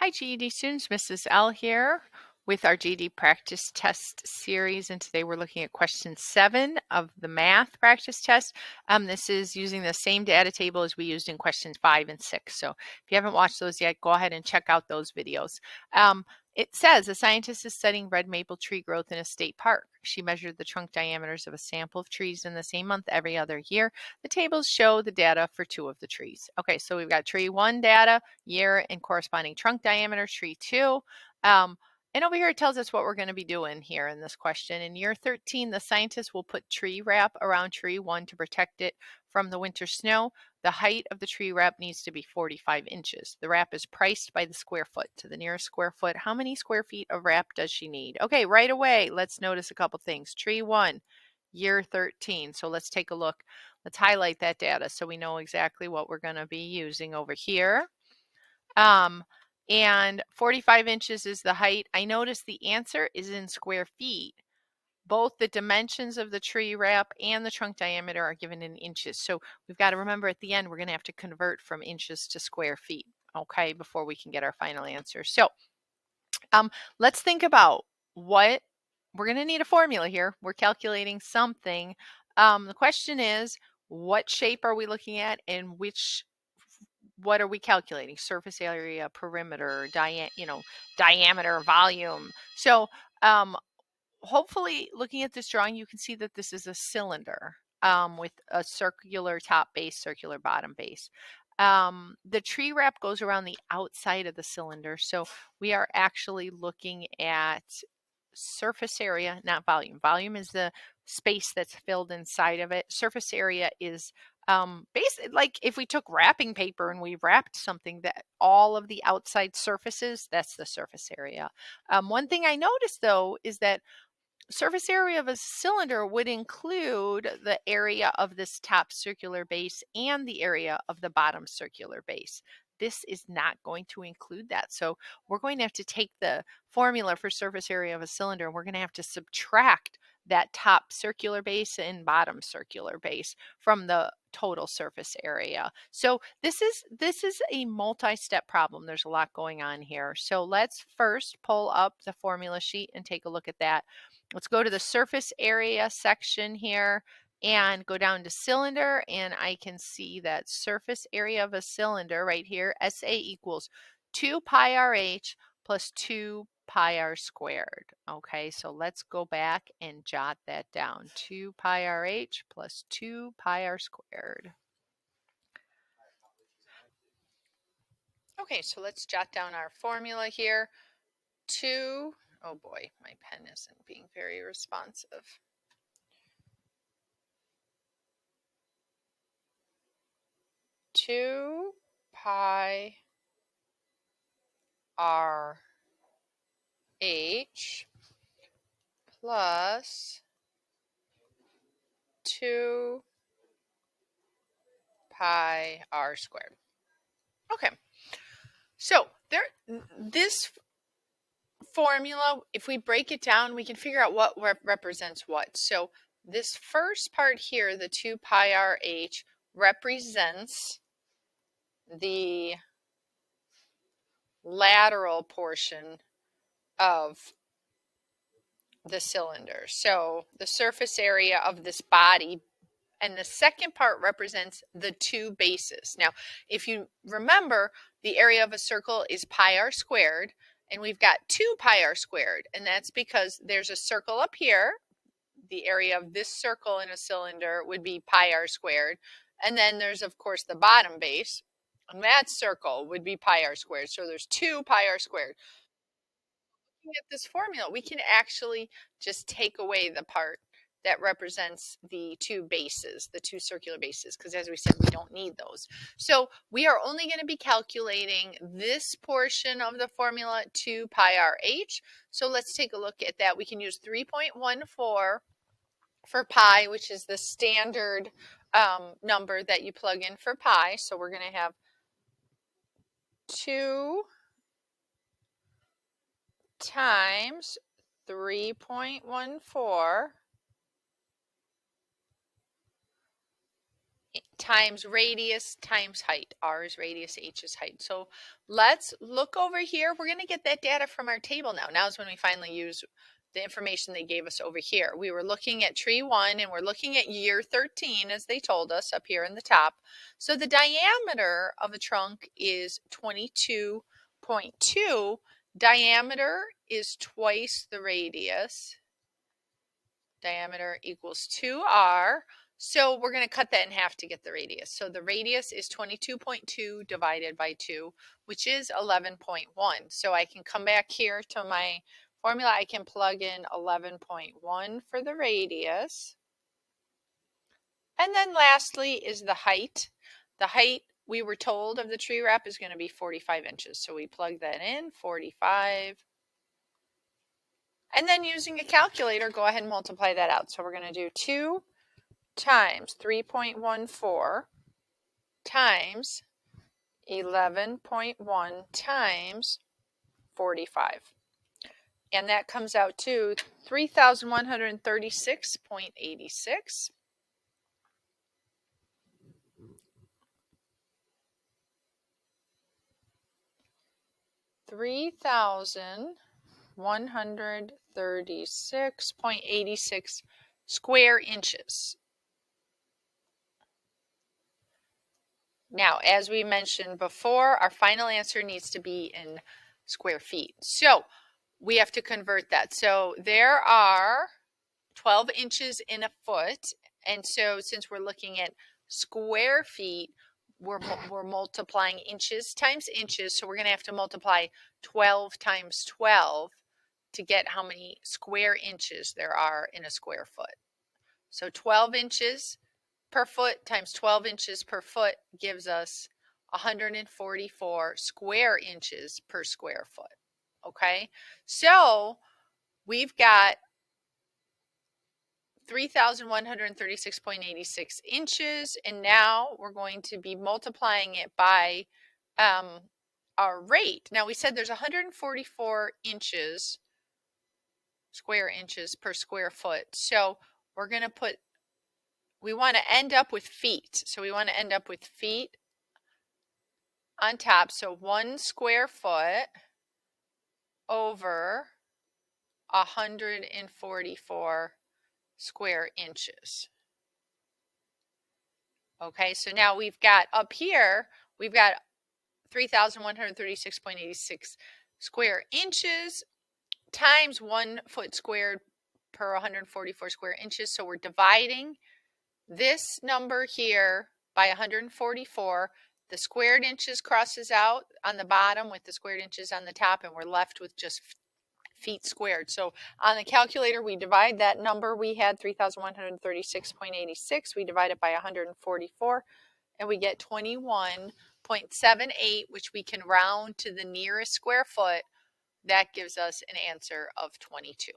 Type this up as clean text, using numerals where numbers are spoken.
Hi GED students, Mrs. L here with our GED practice test series, and today we're looking at question 7 of the math practice test. This is using the same data table as we used in questions 5 and 6. So if you haven't watched those yet, go ahead and check out those videos. It says a scientist is studying red maple tree growth in a state park. She measured the trunk diameters of a sample of trees in the same month every other year. The tables show the data for 2 of the trees. Okay, so we've got tree 1 data, year, and corresponding trunk diameter, tree 2. And over here it tells us what we're going to be doing here in this question. In year 13, the scientists will put tree wrap around tree 1 to protect it from the winter snow. The height of the tree wrap needs to be 45 inches. The wrap is priced by the square foot. To the nearest square foot, how many square feet of wrap does she need? Okay, right away, let's notice a couple things. Tree 1, year 13. So let's take a look. Let's highlight that data so we know exactly what we're going to be using over here. And 45 inches is the height. I notice the answer is in square feet. Both the dimensions of the tree wrap and the trunk diameter are given in inches. So we've got to remember at the end, we're going to have to convert from inches to square feet, okay, before we can get our final answer. So let's think about what we're going to need a formula here. We're calculating something. The question is, what shape are we looking at and what are we calculating? Surface area, perimeter, diameter, volume. So hopefully looking at this drawing, you can see that this is a cylinder with a circular top base, circular bottom base. The tree wrap goes around the outside of the cylinder. So we are actually looking at surface area, not volume. Volume is the space that's filled inside of it. Surface area is basically like if we took wrapping paper and we wrapped something, that all of the outside surfaces, that's the surface area. One thing I noticed though is that surface area of a cylinder would include the area of this top circular base and the area of the bottom circular base. This is not going to include that. So we're going to have to take the formula for surface area of a cylinder, and we're going to have to subtract that top circular base and bottom circular base from the total surface area. So this is a multi-step problem. There's a lot going on here. So let's first pull up the formula sheet and take a look at that. Let's go to the surface area section here and go down to cylinder, and I can see that surface area of a cylinder right here, SA equals 2 pi RH plus 2 pi r squared. Okay, so let's go back and jot that down. 2 pi RH plus 2 pi r squared. Okay, so let's jot down our formula here. 2, oh boy, my pen isn't being very responsive. 2 pi r h plus 2 pi r squared. Okay, so this formula, if we break it down, we can figure out what represents what. So this first part here, the 2 pi r h, represents the lateral portion of the cylinder. So the surface area of this body, and the second part represents the two bases. Now, if you remember, the area of a circle is pi r squared, and we've got 2 pi r squared, and that's because there's a circle up here. The area of this circle in a cylinder would be pi r squared, and then there's of course the bottom base, and that circle would be pi r squared. So there's 2 pi r squared. Looking at this formula, we can actually just take away the part that represents the two bases, the two circular bases, because as we said, we don't need those. So we are only going to be calculating this portion of the formula, 2 pi r h. So let's take a look at that. We can use 3.14 for pi, which is the standard number that you plug in for pi. So we're going to have 2 times 3.14 times radius times height. R is radius, H is height. So let's look over here. We're going to get that data from our table now. Now is when we finally use the information they gave us over here. We were looking at tree 1 and we're looking at year 13 as they told us up here in the top. So the diameter of a trunk is 22.2. Diameter is twice the radius. Diameter equals 2r. So we're going to cut that in half to get the radius. So the radius is 22.2 divided by 2, which is 11.1. So I can come back here to my formula. I can plug in 11.1 for the radius. And then lastly is the height. The height we were told of the tree wrap is going to be 45 inches. So we plug that in, 45. And then using a calculator, go ahead and multiply that out. So we're going to do 2 times 3.14 times 11.1 times 45. And that comes out to 3,136.86. 3,136.86 square inches. Now, as we mentioned before, our final answer needs to be in square feet. So we have to convert that. So there are 12 inches in a foot. And so since we're looking at square feet, we're multiplying inches times inches. So we're going to have to multiply 12 times 12 to get how many square inches there are in a square foot. So 12 inches per foot times 12 inches per foot gives us 144 square inches per square foot. Okay, so we've got 3,136.86 inches, and now we're going to be multiplying it by our rate. Now we said there's 144 inches, square inches per square foot. So we're going to put, we want to end up with feet. So we want to end up with feet on top. So 1 square foot over 144 square inches. Okay, so now we've got up here, we've got 3,136.86 square inches times 1 foot squared per 144 square inches. So we're dividing this number here by 144. The squared inches crosses out on the bottom with the squared inches on the top, and we're left with just feet squared. So on the calculator, we divide that number we had, 3,136.86, we divide it by 144, and we get 21.78, which we can round to the nearest square foot. That gives us an answer of 22.